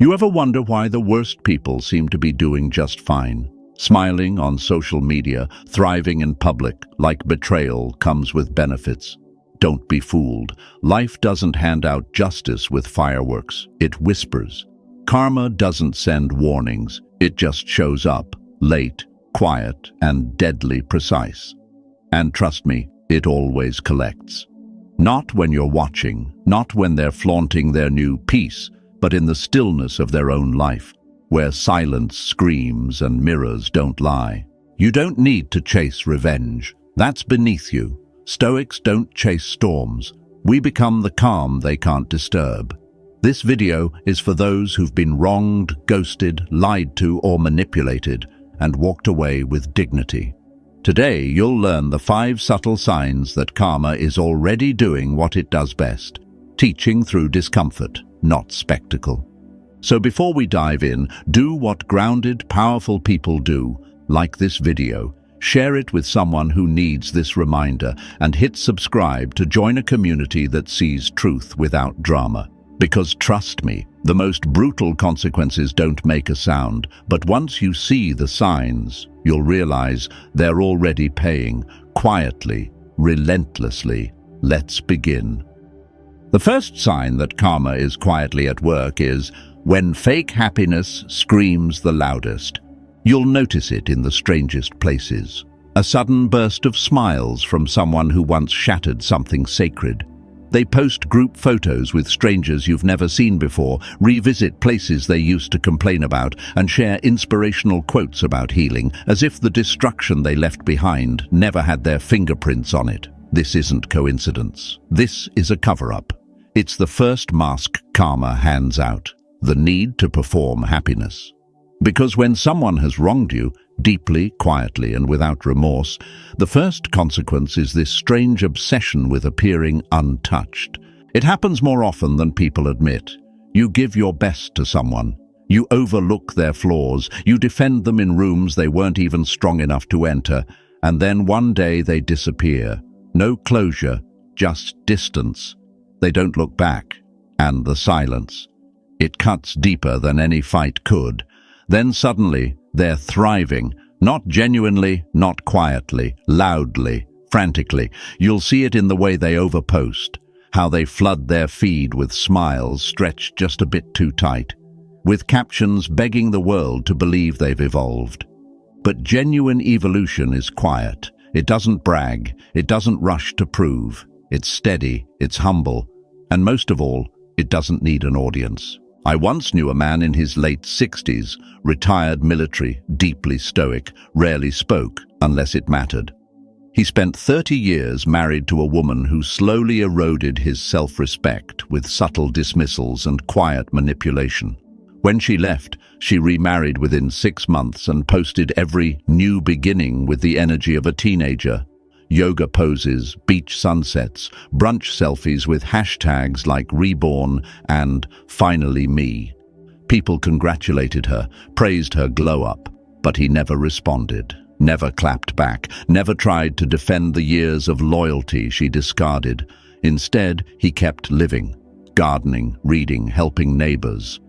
You ever wonder why the worst people seem to be doing just fine? Smiling on social media, thriving in public, like betrayal comes with benefits. Don't be fooled. Life doesn't hand out justice with fireworks. It whispers. Karma doesn't send warnings. It just shows up, late, quiet, and deadly precise. And trust me, it always collects. Not when you're watching, not when they're flaunting their new piece, but in the stillness of their own life, where silence screams and mirrors don't lie. You don't need to chase revenge. That's beneath you. Stoics don't chase storms. We become the calm they can't disturb. This video is for those who've been wronged, ghosted, lied to, or manipulated, and walked away with dignity. Today, you'll learn the 5 subtle signs that karma is already doing what it does best, teaching through discomfort, not spectacle. So before we dive in, do what grounded, powerful people do, like this video. Share it with someone who needs this reminder, and hit subscribe to join a community that sees truth without drama. Because trust me, the most brutal consequences don't make a sound, but once you see the signs, you'll realize they're already paying, quietly, relentlessly. Let's begin. The first sign that karma is quietly at work is when fake happiness screams the loudest. You'll notice it in the strangest places. A sudden burst of smiles from someone who once shattered something sacred. They post group photos with strangers you've never seen before, revisit places they used to complain about, and share inspirational quotes about healing, as if the destruction they left behind never had their fingerprints on it. This isn't coincidence. This is a cover-up. It's the first mask karma hands out, the need to perform happiness. Because when someone has wronged you, deeply, quietly, and without remorse, the first consequence is this strange obsession with appearing untouched. It happens more often than people admit. You give your best to someone. You overlook their flaws. You defend them in rooms they weren't even strong enough to enter. And then one day they disappear. No closure, just distance. They don't look back. And the silence. It cuts deeper than any fight could. Then suddenly, they're thriving, not genuinely, not quietly, loudly, frantically. You'll see it in the way they overpost, how they flood their feed with smiles stretched just a bit too tight, with captions begging the world to believe they've evolved. But genuine evolution is quiet. It doesn't brag, it doesn't rush to prove. It's steady, it's humble, and most of all, it doesn't need an audience. I once knew a man in his late 60s, retired military, deeply stoic, rarely spoke unless it mattered. He spent 30 years married to a woman who slowly eroded his self-respect with subtle dismissals and quiet manipulation. When she left, she remarried within 6 months and posted every new beginning with the energy of a teenager. Yoga poses, beach sunsets, brunch selfies with hashtags like reborn and finally me. People congratulated her, praised her glow-up, but he never responded, never clapped back, never tried to defend the years of loyalty she discarded. Instead, he kept living, gardening, reading, helping neighbors.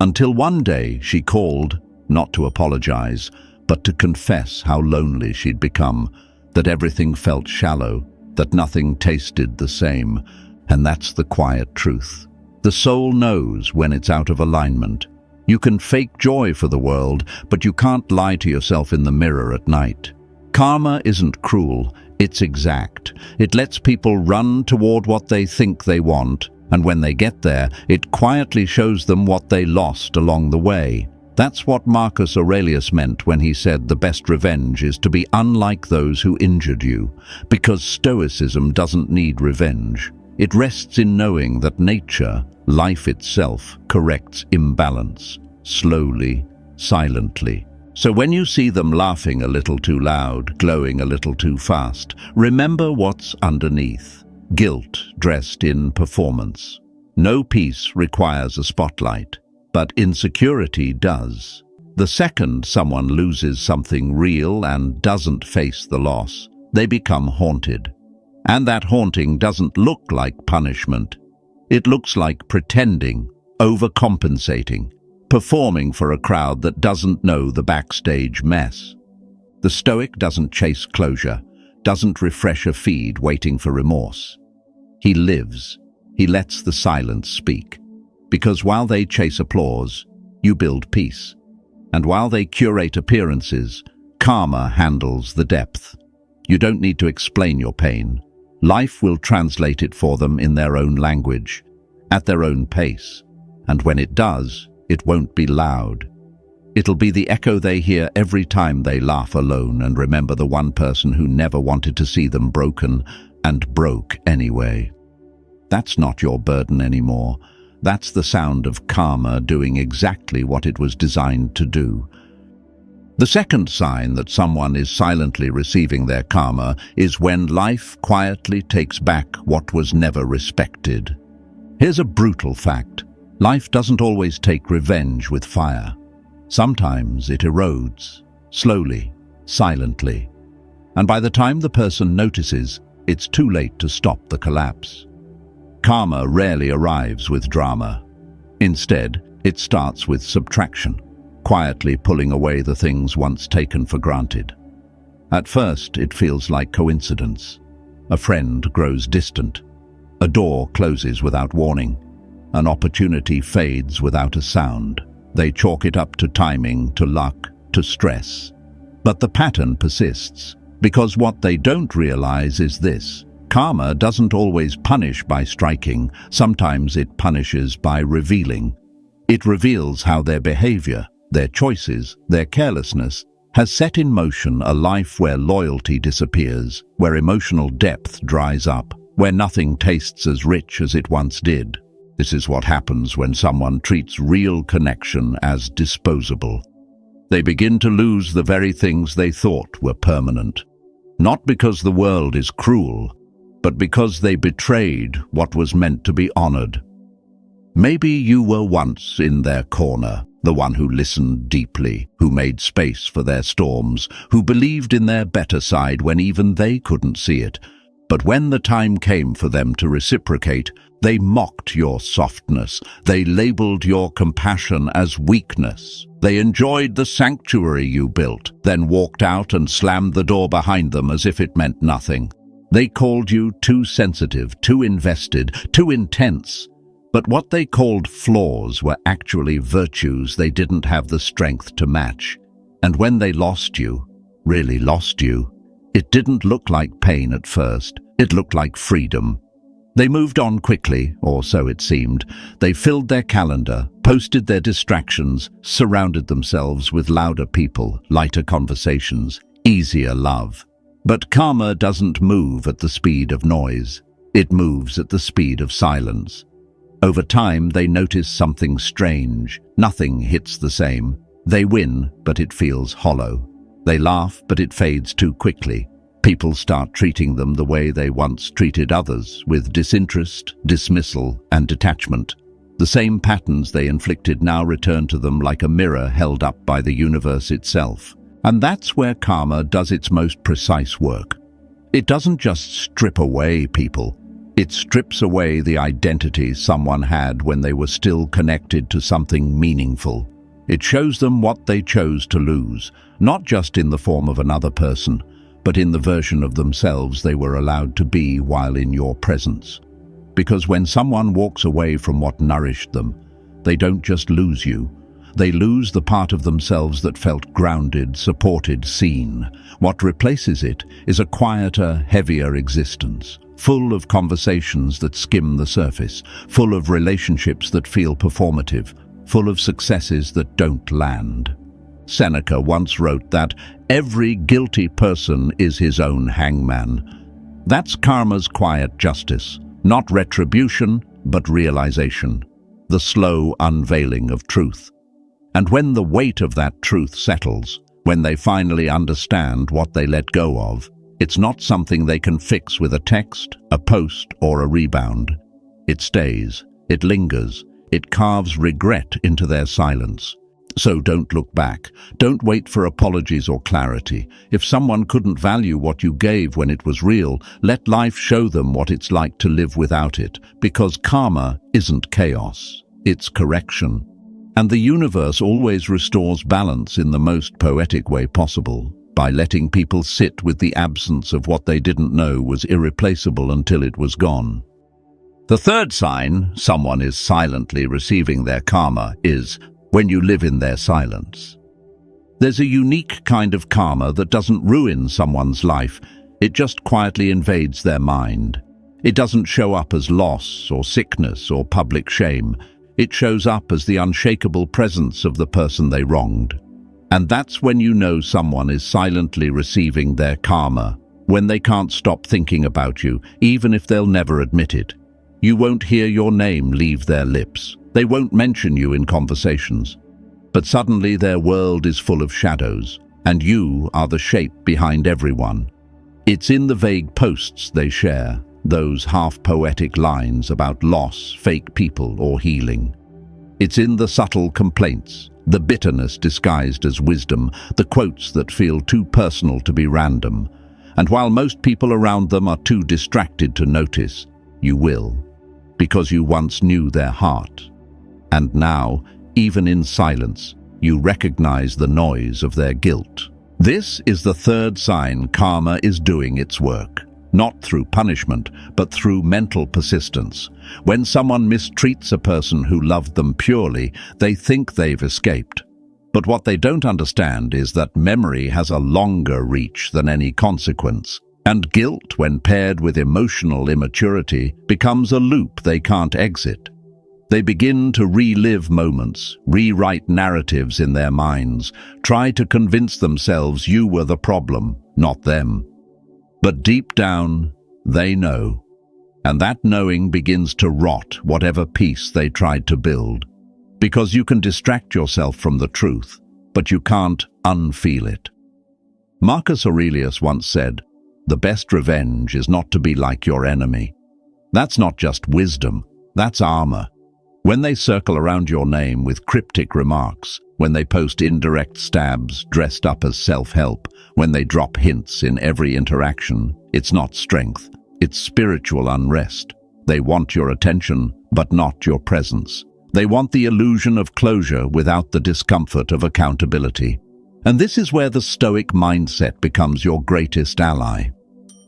Until one day she called, not to apologize, but to confess how lonely she'd become, that everything felt shallow, that nothing tasted the same, and that's the quiet truth. The soul knows when it's out of alignment. You can fake joy for the world, but you can't lie to yourself in the mirror at night. Karma isn't cruel, it's exact. It lets people run toward what they think they want, and when they get there, it quietly shows them what they lost along the way. That's what Marcus Aurelius meant when he said the best revenge is to be unlike those who injured you, because Stoicism doesn't need revenge. It rests in knowing that nature, life itself, corrects imbalance, slowly, silently. So when you see them laughing a little too loud, glowing a little too fast, remember what's underneath. Guilt dressed in performance. No peace requires a spotlight. But insecurity does. The second someone loses something real and doesn't face the loss, they become haunted. And that haunting doesn't look like punishment. It looks like pretending, overcompensating, performing for a crowd that doesn't know the backstage mess. The Stoic doesn't chase closure, doesn't refresh a feed waiting for remorse. He lives. He lets the silence speak. Because while they chase applause, you build peace. And while they curate appearances, karma handles the depth. You don't need to explain your pain. Life will translate it for them in their own language, at their own pace. And when it does, it won't be loud. It'll be the echo they hear every time they laugh alone and remember the one person who never wanted to see them broken and broke anyway. That's not your burden anymore. That's the sound of karma doing exactly what it was designed to do. The second sign that someone is silently receiving their karma is when life quietly takes back what was never respected. Here's a brutal fact. Life doesn't always take revenge with fire. Sometimes it erodes, slowly, silently. And by the time the person notices, it's too late to stop the collapse. Karma rarely arrives with drama. Instead, it starts with subtraction, quietly pulling away the things once taken for granted. At first, it feels like coincidence. A friend grows distant. A door closes without warning. An opportunity fades without a sound. They chalk it up to timing, to luck, to stress. But the pattern persists, because what they don't realize is this. Karma doesn't always punish by striking. Sometimes it punishes by revealing. It reveals how their behavior, their choices, their carelessness has set in motion a life where loyalty disappears, where emotional depth dries up, where nothing tastes as rich as it once did. This is what happens when someone treats real connection as disposable. They begin to lose the very things they thought were permanent. Not because the world is cruel, but because they betrayed what was meant to be honored. Maybe you were once in their corner, the one who listened deeply, who made space for their storms, who believed in their better side when even they couldn't see it. But when the time came for them to reciprocate, they mocked your softness. They labeled your compassion as weakness. They enjoyed the sanctuary you built, then walked out and slammed the door behind them as if it meant nothing. They called you too sensitive, too invested, too intense. But what they called flaws were actually virtues they didn't have the strength to match. And when they lost you, really lost you, it didn't look like pain at first. It looked like freedom. They moved on quickly, or so it seemed. They filled their calendar, posted their distractions, surrounded themselves with louder people, lighter conversations, easier love. But karma doesn't move at the speed of noise. It moves at the speed of silence. Over time, they notice something strange. Nothing hits the same. They win, but it feels hollow. They laugh, but it fades too quickly. People start treating them the way they once treated others, with disinterest, dismissal, and detachment. The same patterns they inflicted now return to them like a mirror held up by the universe itself. And that's where karma does its most precise work. It doesn't just strip away people. It strips away the identity someone had when they were still connected to something meaningful. It shows them what they chose to lose, not just in the form of another person, but in the version of themselves they were allowed to be while in your presence. Because when someone walks away from what nourished them, they don't just lose you. They lose the part of themselves that felt grounded, supported, seen. What replaces it is a quieter, heavier existence, full of conversations that skim the surface, full of relationships that feel performative, full of successes that don't land. Seneca once wrote that every guilty person is his own hangman. That's karma's quiet justice, not retribution, but realization, the slow unveiling of truth. And when the weight of that truth settles, when they finally understand what they let go of, it's not something they can fix with a text, a post, or a rebound. It stays, it lingers, it carves regret into their silence. So don't look back. Don't wait for apologies or clarity. If someone couldn't value what you gave when it was real, let life show them what it's like to live without it, because karma isn't chaos, it's correction. And the universe always restores balance in the most poetic way possible, by letting people sit with the absence of what they didn't know was irreplaceable until it was gone. The third sign someone is silently receiving their karma is when you live in their silence. There's a unique kind of karma that doesn't ruin someone's life, it just quietly invades their mind. It doesn't show up as loss or sickness or public shame. It shows up as the unshakable presence of the person they wronged. And that's when you know someone is silently receiving their karma, when they can't stop thinking about you, even if they'll never admit it. You won't hear your name leave their lips. They won't mention you in conversations. But suddenly their world is full of shadows, and you are the shape behind everyone. It's in the vague posts they share, those half-poetic lines about loss, fake people, or healing. It's in the subtle complaints, the bitterness disguised as wisdom, the quotes that feel too personal to be random. And while most people around them are too distracted to notice, you will, because you once knew their heart. And now, even in silence, you recognize the noise of their guilt. This is the third sign karma is doing its work. Not through punishment, but through mental persistence. When someone mistreats a person who loved them purely, they think they've escaped. But what they don't understand is that memory has a longer reach than any consequence. And guilt, when paired with emotional immaturity, becomes a loop they can't exit. They begin to relive moments, rewrite narratives in their minds, try to convince themselves you were the problem, not them. But deep down, they know. And that knowing begins to rot whatever peace they tried to build. Because you can distract yourself from the truth, but you can't unfeel it. Marcus Aurelius once said, "The best revenge is not to be like your enemy." That's not just wisdom, that's armor. When they circle around your name with cryptic remarks, when they post indirect stabs dressed up as self-help, when they drop hints in every interaction, it's not strength, it's spiritual unrest. They want your attention, but not your presence. They want the illusion of closure without the discomfort of accountability. And this is where the Stoic mindset becomes your greatest ally.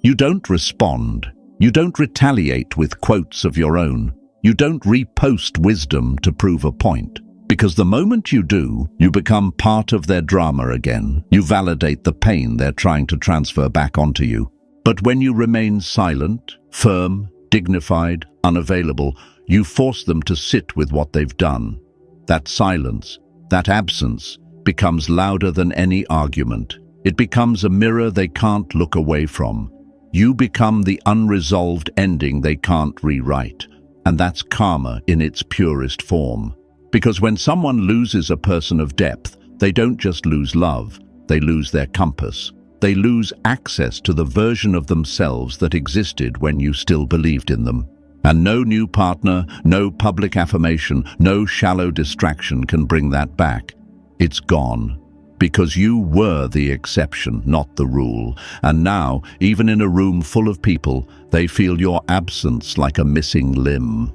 You don't respond. You don't retaliate with quotes of your own. You don't repost wisdom to prove a point. Because the moment you do, you become part of their drama again. You validate the pain they're trying to transfer back onto you. But when you remain silent, firm, dignified, unavailable, you force them to sit with what they've done. That silence, that absence, becomes louder than any argument. It becomes a mirror they can't look away from. You become the unresolved ending they can't rewrite. And that's karma in its purest form. Because when someone loses a person of depth, they don't just lose love, they lose their compass. They lose access to the version of themselves that existed when you still believed in them. And no new partner, no public affirmation, no shallow distraction can bring that back. It's gone. Because you were the exception, not the rule. And now, even in a room full of people, they feel your absence like a missing limb.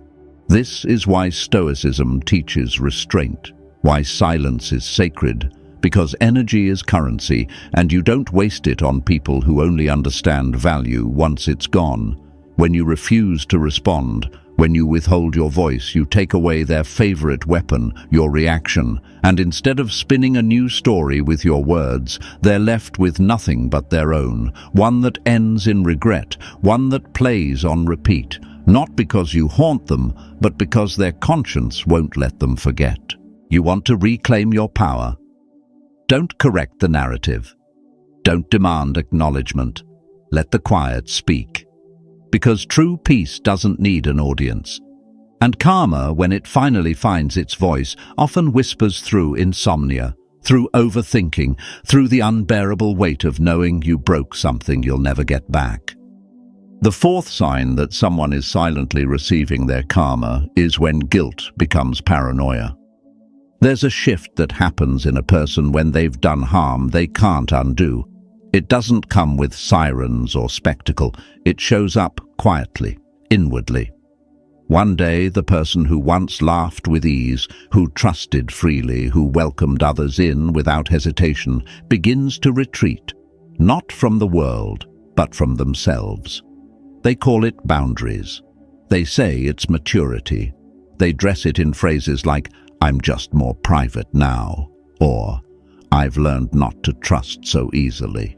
This is why Stoicism teaches restraint, why silence is sacred, because energy is currency, and you don't waste it on people who only understand value once it's gone. When you refuse to respond, when you withhold your voice, you take away their favorite weapon, your reaction, and instead of spinning a new story with your words, they're left with nothing but their own, one that ends in regret, one that plays on repeat, not because you haunt them, but because their conscience won't let them forget. You want to reclaim your power? Don't correct the narrative. Don't demand acknowledgement. Let the quiet speak. Because true peace doesn't need an audience. And karma, when it finally finds its voice, often whispers through insomnia, through overthinking, through the unbearable weight of knowing you broke something you'll never get back. The fourth sign that someone is silently receiving their karma is when guilt becomes paranoia. There's a shift that happens in a person when they've done harm they can't undo. It doesn't come with sirens or spectacle. It shows up quietly, inwardly. One day, the person who once laughed with ease, who trusted freely, who welcomed others in without hesitation, begins to retreat, not from the world, but from themselves. They call it boundaries. They say it's maturity. They dress it in phrases like, "I'm just more private now," or "I've learned not to trust so easily."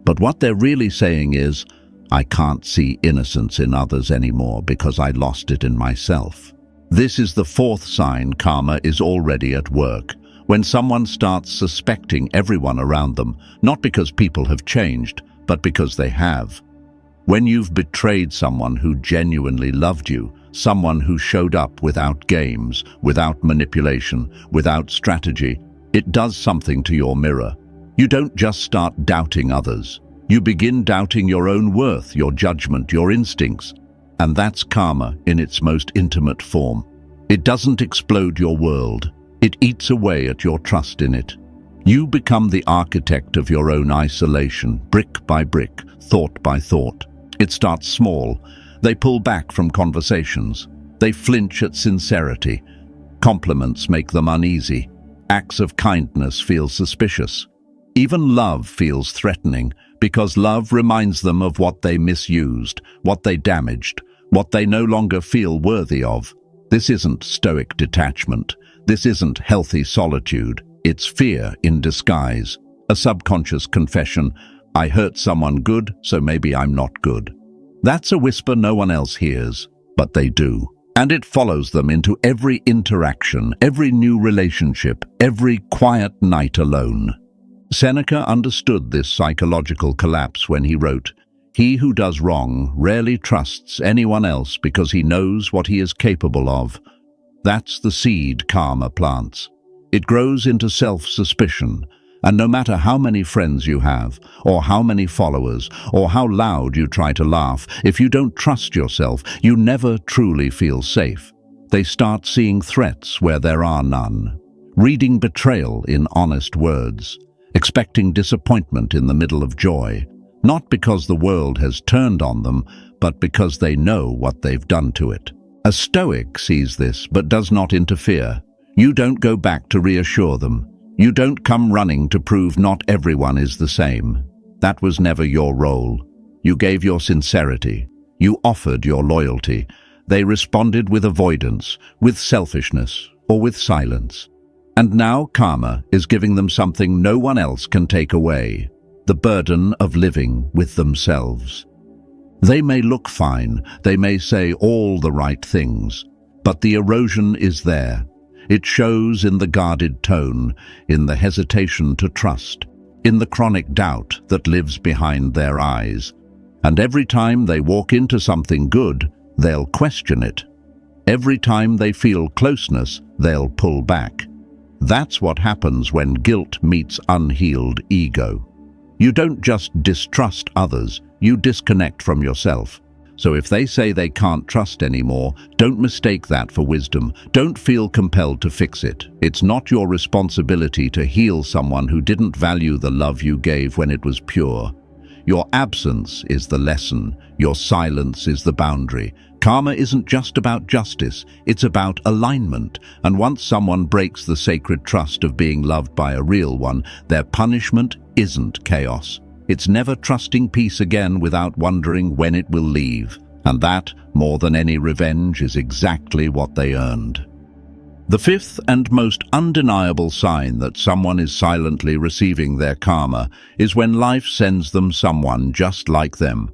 But what they're really saying is, "I can't see innocence in others anymore because I lost it in myself." This is the fourth sign karma is already at work, when someone starts suspecting everyone around them, not because people have changed, but because they have. When you've betrayed someone who genuinely loved you, someone who showed up without games, without manipulation, without strategy, it does something to your mirror. You don't just start doubting others. You begin doubting your own worth, your judgment, your instincts. And that's karma in its most intimate form. It doesn't explode your world. It eats away at your trust in it. You become the architect of your own isolation, brick by brick, thought by thought. It starts small. They pull back from conversations. They flinch at sincerity. Compliments make them uneasy. Acts of kindness feel suspicious. Even love feels threatening, because love reminds them of what they misused, what they damaged, what they no longer feel worthy of. This isn't stoic detachment. This isn't healthy solitude. It's fear in disguise. A subconscious confession, "I hurt someone good, so maybe I'm not good." That's a whisper no one else hears, but they do. And it follows them into every interaction, every new relationship, every quiet night alone. Seneca understood this psychological collapse when he wrote, "He who does wrong rarely trusts anyone else because he knows what he is capable of." That's the seed karma plants. It grows into self-suspicion, and no matter how many friends you have, or how many followers, or how loud you try to laugh, if you don't trust yourself, you never truly feel safe. They start seeing threats where there are none, reading betrayal in honest words, expecting disappointment in the middle of joy, not because the world has turned on them, but because they know what they've done to it. A Stoic sees this but does not interfere. You don't go back to reassure them. You don't come running to prove not everyone is the same. That was never your role. You gave your sincerity. You offered your loyalty. They responded with avoidance, with selfishness, or with silence. And now karma is giving them something no one else can take away: the burden of living with themselves. They may look fine, they may say all the right things, but the erosion is there. It shows in the guarded tone, in the hesitation to trust, in the chronic doubt that lives behind their eyes. And every time they walk into something good, they'll question it. Every time they feel closeness, they'll pull back. That's what happens when guilt meets unhealed ego. You don't just distrust others, you disconnect from yourself. So if they say they can't trust anymore, don't mistake that for wisdom. Don't feel compelled to fix it. It's not your responsibility to heal someone who didn't value the love you gave when it was pure. Your absence is the lesson. Your silence is the boundary. Karma isn't just about justice, it's about alignment. And once someone breaks the sacred trust of being loved by a real one, their punishment isn't chaos. It's never trusting peace again without wondering when it will leave. And that, more than any revenge, is exactly what they earned. The fifth and most undeniable sign that someone is silently receiving their karma is when life sends them someone just like them.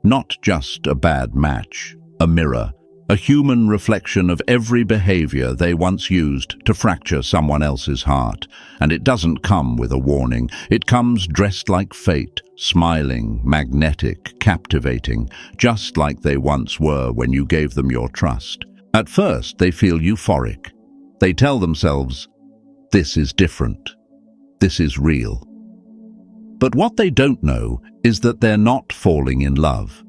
Not just a bad match, a mirror, a human reflection of every behavior they once used to fracture someone else's heart. And it doesn't come with a warning. It comes dressed like fate, smiling, magnetic, captivating, just like they once were when you gave them your trust. At first, they feel euphoric. They tell themselves, "This is different. This is real." But what they don't know is that they're not falling in love.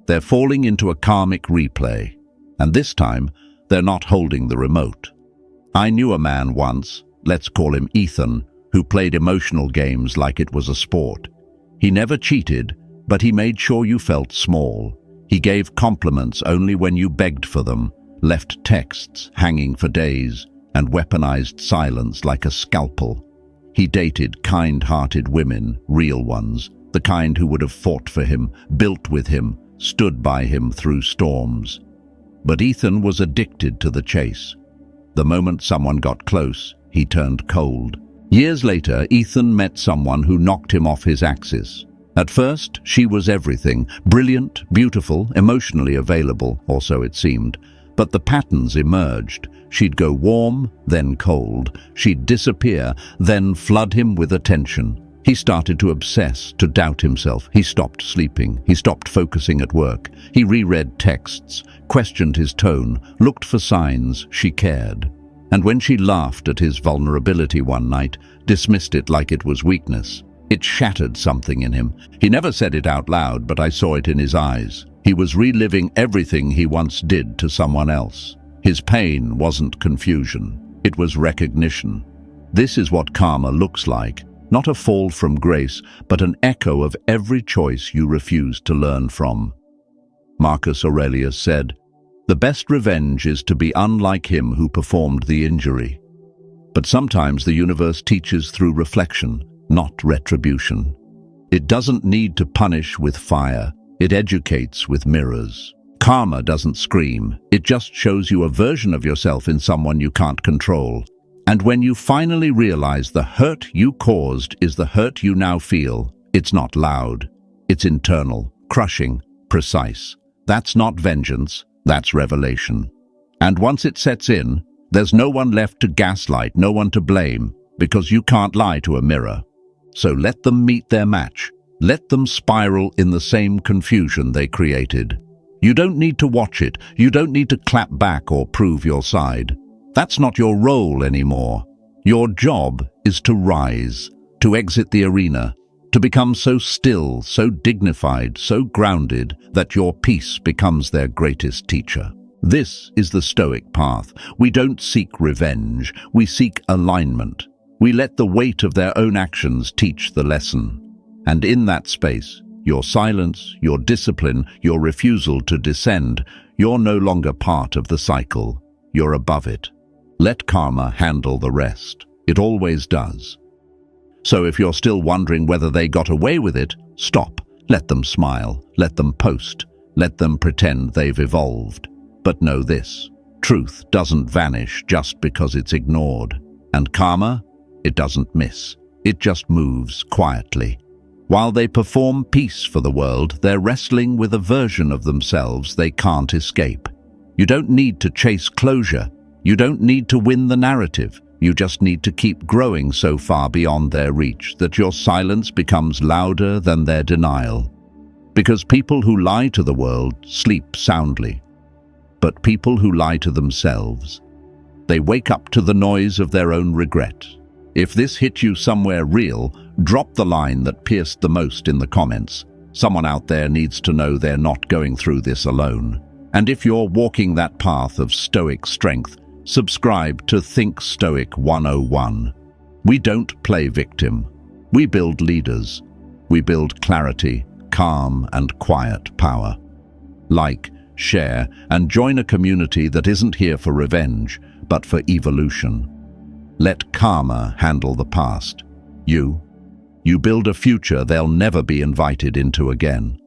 They're falling into a karmic replay. And this time, they're not holding the remote. I knew a man once, let's call him Ethan, who played emotional games like it was a sport. He never cheated, but he made sure you felt small. He gave compliments only when you begged for them, left texts hanging for days, and weaponized silence like a scalpel. He dated kind-hearted women, real ones, the kind who would have fought for him, built with him, stood by him through storms. But Ethan was addicted to the chase. The moment someone got close, he turned cold. Years later, Ethan met someone who knocked him off his axis. At first, she was everything, brilliant, beautiful, emotionally available, or so it seemed. But the patterns emerged. She'd go warm, then cold. She'd disappear, then flood him with attention. He started to obsess, to doubt himself. He stopped sleeping. He stopped focusing at work. He reread texts, questioned his tone, looked for signs she cared. And when she laughed at his vulnerability one night, dismissed it like it was weakness, it shattered something in him. He never said it out loud, but I saw it in his eyes. He was reliving everything he once did to someone else. His pain wasn't confusion. It was recognition. This is what karma looks like. Not a fall from grace, but an echo of every choice you refused to learn from. Marcus Aurelius said, "The best revenge is to be unlike him who performed the injury." But sometimes the universe teaches through reflection, not retribution. It doesn't need to punish with fire. It educates with mirrors. Karma doesn't scream. It just shows you a version of yourself in someone you can't control. And when you finally realize the hurt you caused is the hurt you now feel, it's not loud. It's internal, crushing, precise. That's not vengeance, that's revelation. And once it sets in, there's no one left to gaslight, no one to blame, because you can't lie to a mirror. So let them meet their match. Let them spiral in the same confusion they created. You don't need to watch it. You don't need to clap back or prove your side. That's not your role anymore. Your job is to rise, to exit the arena, to become so still, so dignified, so grounded that your peace becomes their greatest teacher. This is the Stoic path. We don't seek revenge. We seek alignment. We let the weight of their own actions teach the lesson. And in that space, your silence, your discipline, your refusal to descend, you're no longer part of the cycle. You're above it. Let karma handle the rest. It always does. So if you're still wondering whether they got away with it, stop. Let them smile. Let them post. Let them pretend they've evolved. But know this: truth doesn't vanish just because it's ignored. And karma, it doesn't miss. It just moves quietly. While they perform peace for the world, they're wrestling with a version of themselves they can't escape. You don't need to chase closure. You don't need to win the narrative. You just need to keep growing so far beyond their reach that your silence becomes louder than their denial. Because people who lie to the world sleep soundly. But people who lie to themselves, they wake up to the noise of their own regret. If this hit you somewhere real, drop the line that pierced the most in the comments. Someone out there needs to know they're not going through this alone. And if you're walking that path of Stoic strength, subscribe to Think Stoic 101. We don't play victim. We build leaders. We build clarity, calm, and quiet power. Like, share, and join a community that isn't here for revenge, but for evolution. Let karma handle the past. You build a future they'll never be invited into again.